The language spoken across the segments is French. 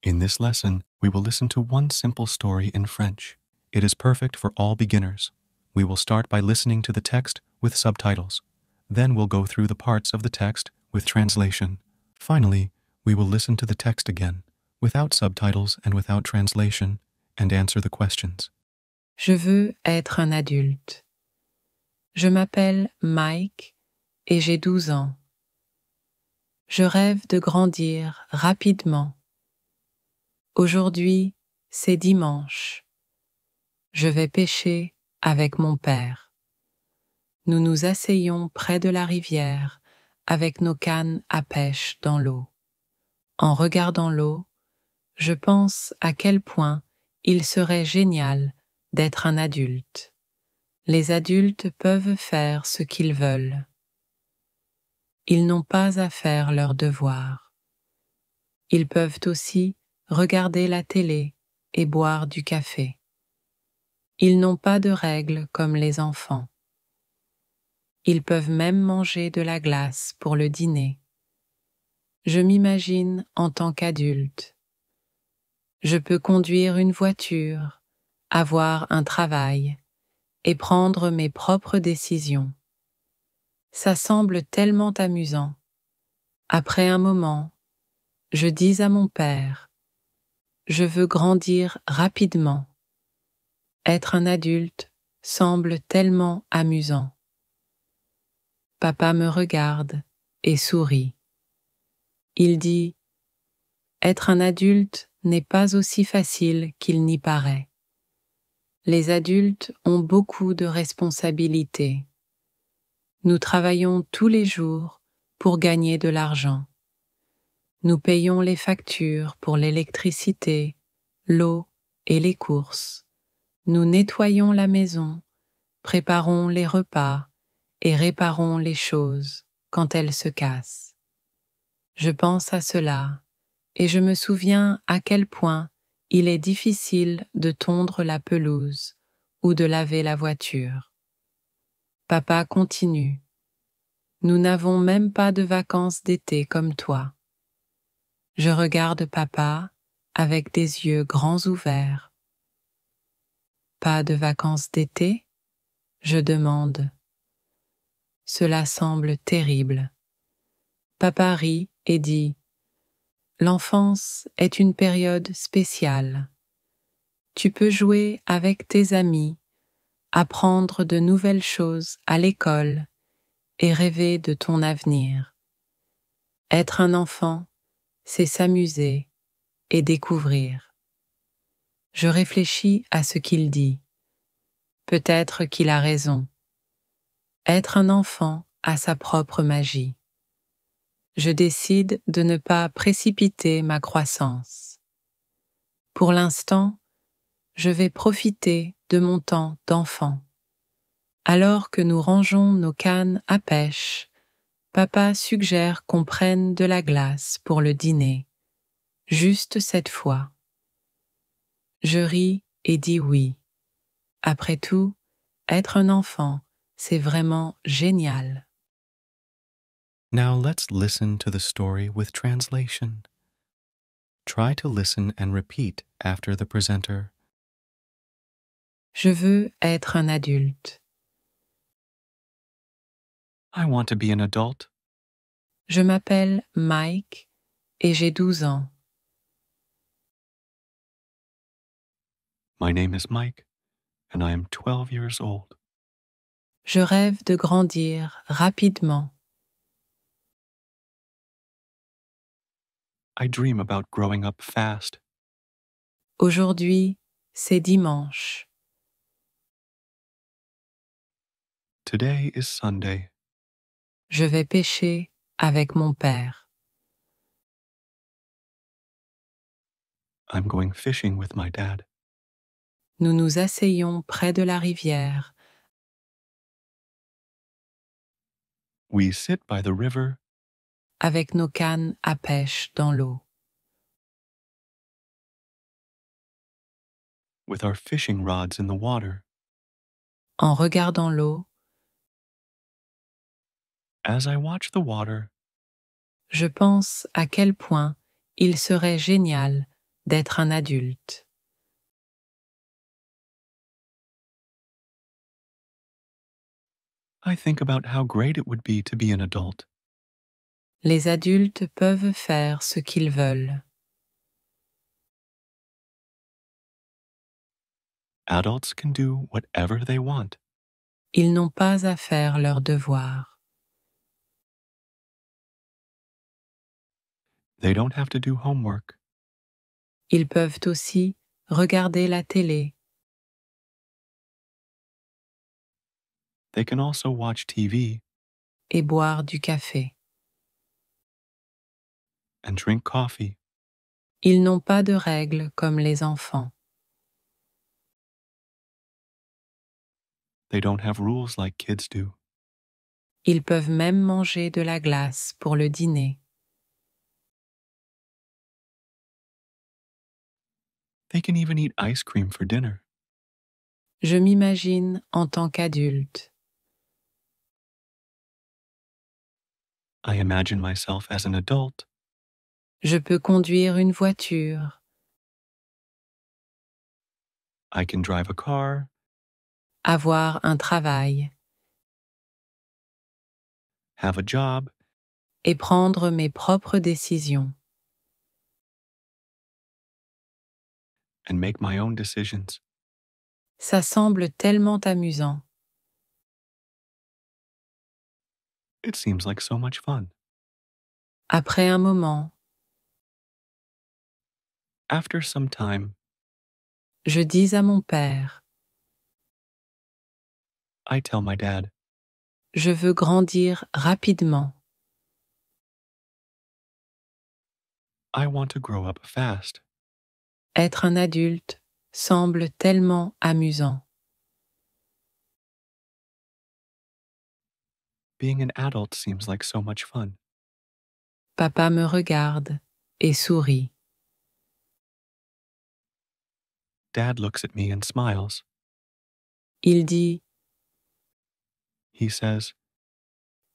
In this lesson, we will listen to one simple story in French. It is perfect for all beginners. We will start by listening to the text with subtitles. Then we'll go through the parts of the text with translation. Finally, we will listen to the text again, without subtitles and without translation, and answer the questions. Je veux être un adulte. Je m'appelle Mike et j'ai 12 ans. Je rêve de grandir rapidement. Aujourd'hui, c'est dimanche. Je vais pêcher avec mon père. Nous nous asseyons près de la rivière avec nos cannes à pêche dans l'eau. En regardant l'eau, je pense à quel point il serait génial d'être un adulte. Les adultes peuvent faire ce qu'ils veulent. Ils n'ont pas à faire leurs devoirs. Ils peuvent aussi regarder la télé et boire du café. Ils n'ont pas de règles comme les enfants. Ils peuvent même manger de la glace pour le dîner. Je m'imagine en tant qu'adulte. Je peux conduire une voiture, avoir un travail et prendre mes propres décisions. Ça semble tellement amusant. Après un moment, je dis à mon père, je veux grandir rapidement. Être un adulte semble tellement amusant. Papa me regarde et sourit. Il dit, être un adulte n'est pas aussi facile qu'il n'y paraît. Les adultes ont beaucoup de responsabilités. Nous travaillons tous les jours pour gagner de l'argent. Nous payons les factures pour l'électricité, l'eau et les courses. Nous nettoyons la maison, préparons les repas et réparons les choses quand elles se cassent. Je pense à cela et je me souviens à quel point il est difficile de tondre la pelouse ou de laver la voiture. Papa continue. Nous n'avons même pas de vacances d'été comme toi. Je regarde papa avec des yeux grands ouverts. Pas de vacances d'été? Je demande. Cela semble terrible. Papa rit et dit, l'enfance est une période spéciale. Tu peux jouer avec tes amis, apprendre de nouvelles choses à l'école et rêver de ton avenir. Être un enfant, c'est s'amuser et découvrir. Je réfléchis à ce qu'il dit. Peut-être qu'il a raison. Être un enfant a sa propre magie. Je décide de ne pas précipiter ma croissance. Pour l'instant, je vais profiter de mon temps d'enfant. Alors que nous rangeons nos cannes à pêche, papa suggère qu'on prenne de la glace pour le dîner, juste cette fois. Je ris et dis oui. Après tout, être un enfant, c'est vraiment génial. Now let's listen to the story with translation. Try to listen and repeat after the presenter. Je veux être un adulte. I want to be an adult. Je m'appelle Mike et j'ai 12 ans. My name is Mike, and I am 12 years old. Je rêve de grandir rapidement. I dream about growing up fast. Aujourd'hui, c'est dimanche. Today is Sunday. Je vais pêcher avec mon père. I'm going fishing with my dad. Nous nous asseyons près de la rivière We sit by the river avec nos cannes à pêche dans l'eau. with our fishing rods in the water. En regardant l'eau, As I watch the water, je pense à quel point il serait génial d'être un adulte. I think about how great it would be to be an adult. Les adultes peuvent faire ce qu'ils veulent. Adults can do whatever they want. Ils n'ont pas à faire leurs devoirs. They don't have to do homework. Ils peuvent aussi regarder la télé, They can also watch TV et boire du café. and drink coffee. Ils n'ont pas de règles comme les enfants. They don't have rules like kids do. Ils peuvent même manger de la glace pour le dîner. They can even eat ice cream for dinner. Je m'imagine en tant qu'adulte. I imagine myself as an adult. Je peux conduire une voiture, I can drive a car, avoir un travail have a job, et prendre mes propres décisions. and make my own decisions. Ça semble tellement amusant. It seems like so much fun. Après un moment, After some time, je dis à mon père, I tell my dad, je veux grandir rapidement. I want to grow up fast. Être un adulte semble tellement amusant. Being an adult seems like so much fun. Papa me regarde et sourit. Dad looks at me and smiles. Il dit, He says,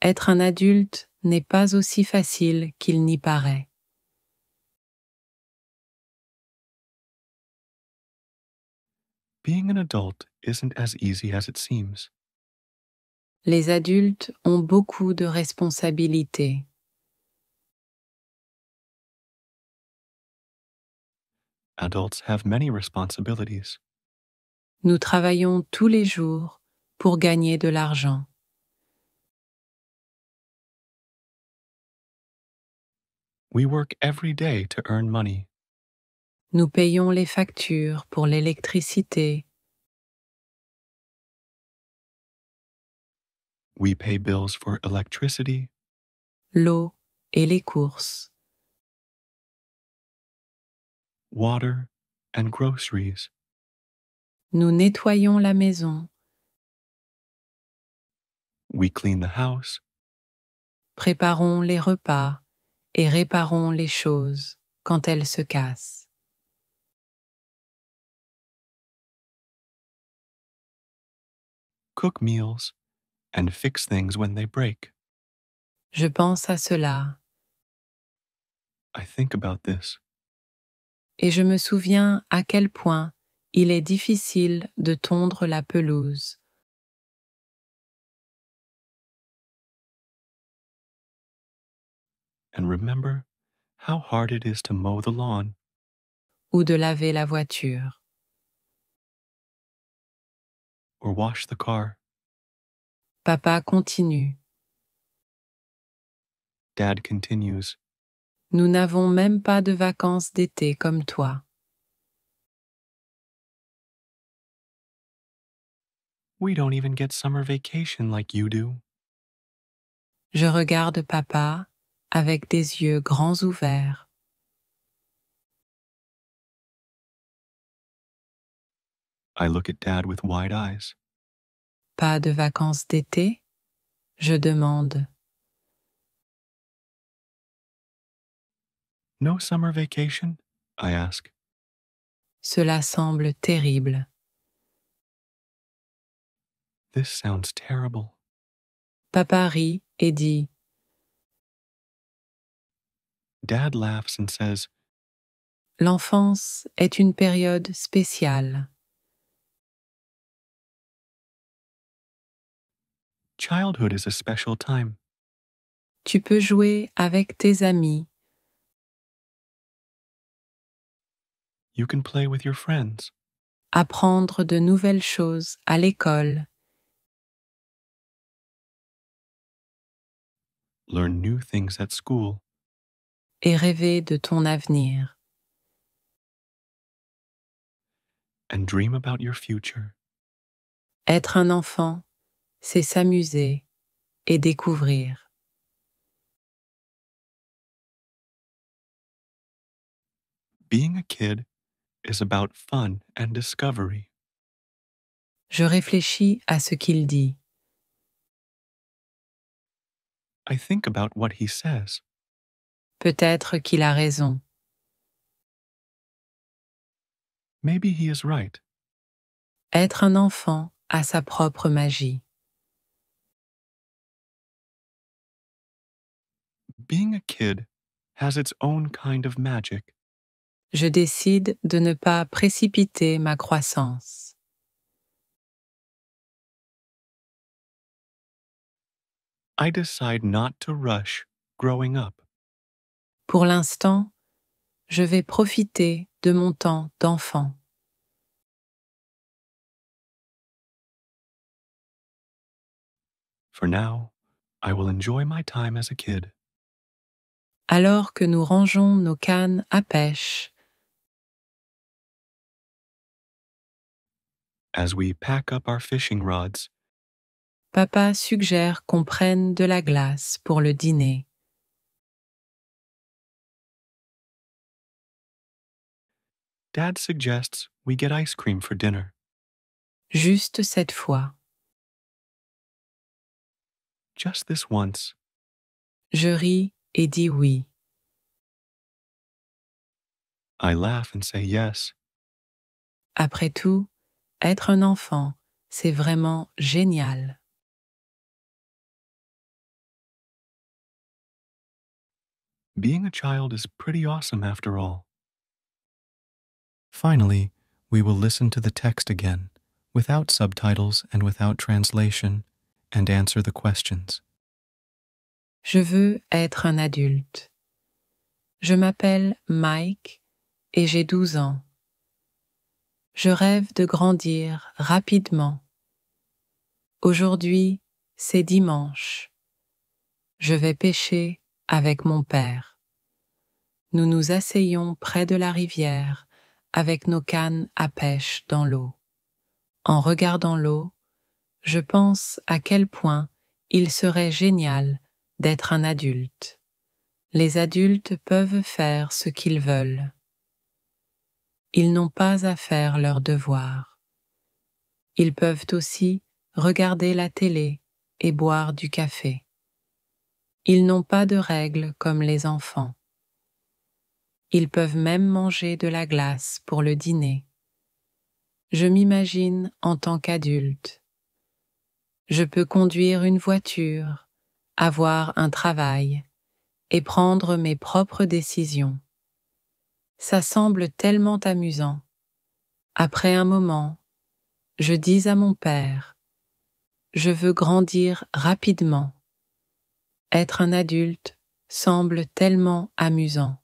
être un adulte n'est pas aussi facile qu'il n'y paraît. being an adult isn't as easy as it seems. Les adultes ont beaucoup de responsabilités. Adults have many responsibilities. Nous travaillons tous les jours pour gagner de l'argent. We work every day to earn money. Nous payons les factures pour l'électricité, We pay bills for electricity, l'eau et les courses. water, and groceries. Nous nettoyons la maison, We clean the house, préparons les repas et réparons les choses quand elles se cassent. cook meals, and fix things when they break. Je pense à cela I think about this, et je me souviens à quel point il est difficile de tondre la pelouse. and remember how hard it is to mow the lawn Ou de laver la voiture. or wash the car. Papa continue. Dad continues, Nous n'avons même pas de vacances d'été comme toi. We don't even get summer vacation like you do. Je regarde papa avec des yeux grands ouverts. I look at Dad with wide eyes. Pas de vacances d'été? Je demande. No summer vacation? I ask. Cela semble terrible. This sounds terrible. Papa rit et dit, Dad laughs and says, L'enfance est une période spéciale. Childhood is a special time. Tu peux jouer avec tes amis, You can play with your friends, apprendre de nouvelles choses à l'école, learn new things at school, et rêver de ton avenir. and dream about your future. Être un enfant, c'est s'amuser et découvrir. Being a kid is about fun and discovery. Je réfléchis à ce qu'il dit. I think about what he says. Peut-être qu'il a raison. Maybe he is right. Être un enfant a sa propre magie. Being a kid has its own kind of magic. Je décide de ne pas précipiter ma croissance. I decide not to rush growing up. Pour l'instant, je vais profiter de mon temps d'enfant. For now, I will enjoy my time as a kid. Alors que nous rangeons nos cannes à pêche, As we pack up our fishing rods, papa suggère qu'on prenne de la glace pour le dîner. Dad suggests we get ice cream for dinner. Juste cette fois. Just this once. Je ris et dis oui. I laugh and say yes. Après tout, être un enfant, c'est vraiment génial. Being a child is pretty awesome after all. Finally, we will listen to the text again, without subtitles and without translation, and answer the questions. Je veux être un adulte. Je m'appelle Mike et j'ai 12 ans. Je rêve de grandir rapidement. Aujourd'hui, c'est dimanche. Je vais pêcher avec mon père. Nous nous asseyons près de la rivière avec nos cannes à pêche dans l'eau. En regardant l'eau, je pense à quel point il serait génial d'être un adulte. Les adultes peuvent faire ce qu'ils veulent. Ils n'ont pas à faire leurs devoirs. Ils peuvent aussi regarder la télé et boire du café. Ils n'ont pas de règles comme les enfants. Ils peuvent même manger de la glace pour le dîner. Je m'imagine en tant qu'adulte. Je peux conduire une voiture, avoir un travail et prendre mes propres décisions. Ça semble tellement amusant. Après un moment, je dis à mon père, « Je veux grandir rapidement. » Être un adulte semble tellement amusant.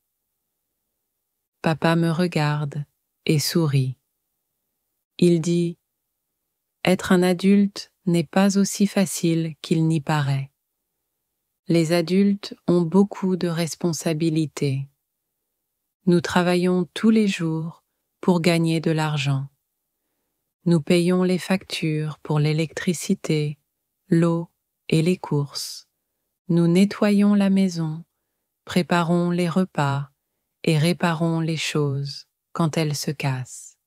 Papa me regarde et sourit. Il dit, « Être un adulte n'est pas aussi facile qu'il n'y paraît. Les adultes ont beaucoup de responsabilités. Nous travaillons tous les jours pour gagner de l'argent. Nous payons les factures pour l'électricité, l'eau et les courses. Nous nettoyons la maison, préparons les repas et réparons les choses quand elles se cassent.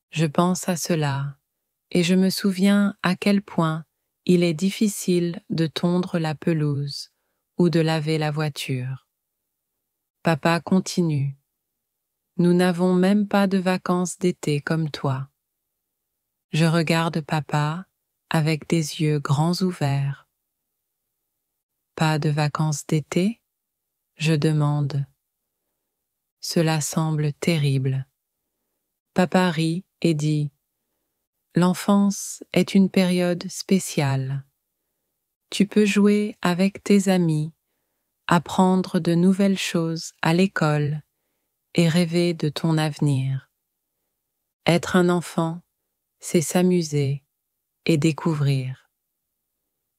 Je pense à cela et je me souviens à quel point il est difficile de tondre la pelouse ou de laver la voiture. Papa continue. Nous n'avons même pas de vacances d'été comme toi. Je regarde papa avec des yeux grands ouverts. Pas de vacances d'été? Je demande. cela semble terrible. Papa rit et dit « L'enfance est une période spéciale. Tu peux jouer avec tes amis, apprendre de nouvelles choses à l'école et rêver de ton avenir. Être un enfant, c'est s'amuser et découvrir. »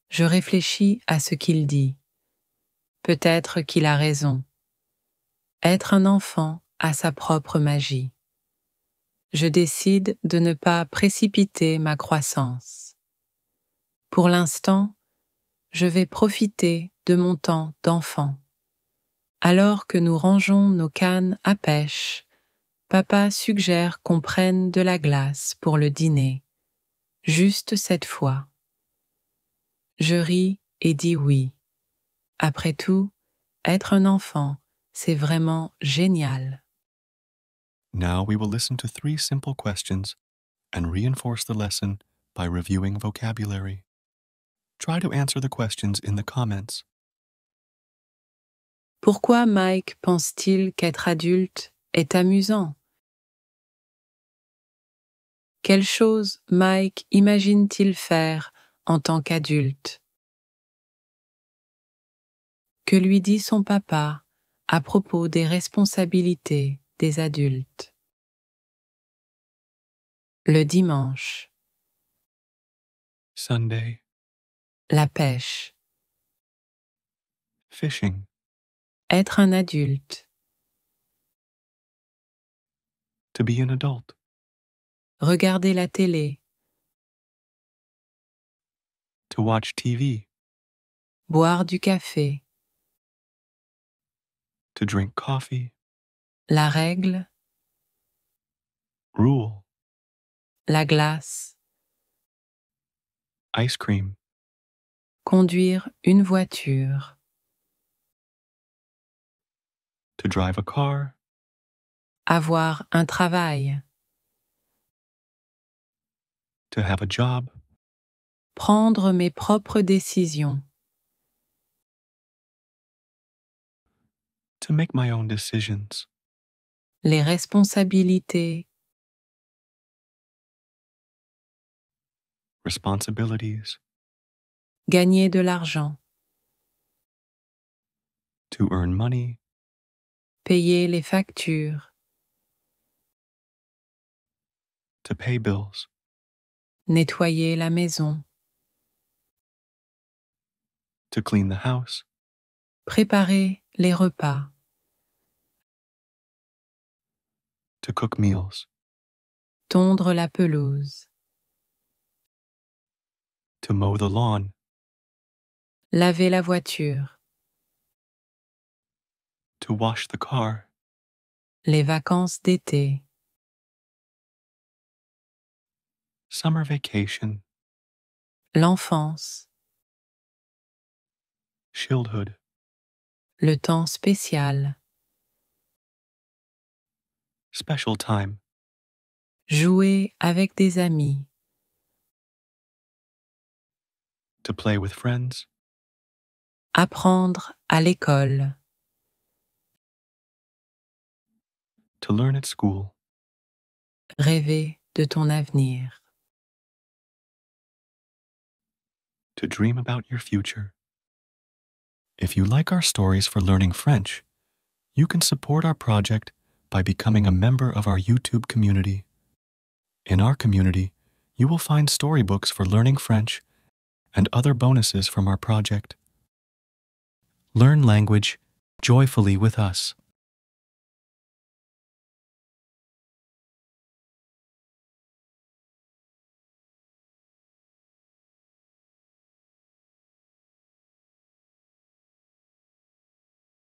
Je réfléchis à ce qu'il dit. Peut-être qu'il a raison. Être un enfant a sa propre magie. Je décide de ne pas précipiter ma croissance. Pour l'instant, je vais profiter de mon temps d'enfant. Alors que nous rangeons nos cannes à pêche, papa suggère qu'on prenne de la glace pour le dîner, juste cette fois. Je ris et dis oui. Après tout, être un enfant, c'est vraiment génial. Now we will listen to 3 simple questions and reinforce the lesson by reviewing vocabulary. Try to answer the questions in the comments. Pourquoi Mike pense-t-il qu'être adulte est amusant? Quelle chose Mike imagine-t-il faire en tant qu'adulte? Que lui dit son papa à propos des responsabilités des adultes? Le dimanche. Sunday. La pêche. Fishing. Être un adulte. To be an adult. Regarder la télé. To watch TV. Boire du café. To drink coffee. La règle. Rule. La glace. Ice cream. Conduire une voiture. To drive a car. Avoir un travail. To have a job. Prendre mes propres décisions. To make my own decisions. Les responsabilités. Responsibilities. Gagner de l'argent. To earn money. Payer les factures. To pay bills. Nettoyer la maison. To clean the house. Préparer les repas. To cook meals. Tondre la pelouse. To mow the lawn. Laver la voiture. To wash the car. Les vacances d'été. Summer vacation. L'enfance. Childhood. Le temps spécial. Special time. Jouer avec des amis. To play with friends. Apprendre à l'école. To learn at school. Rêver de ton avenir. To dream about your future. If you like our stories for learning French, you can support our project by becoming a member of our YouTube community. In our community, you will find storybooks for learning French and other bonuses from our project. Learn language joyfully with us.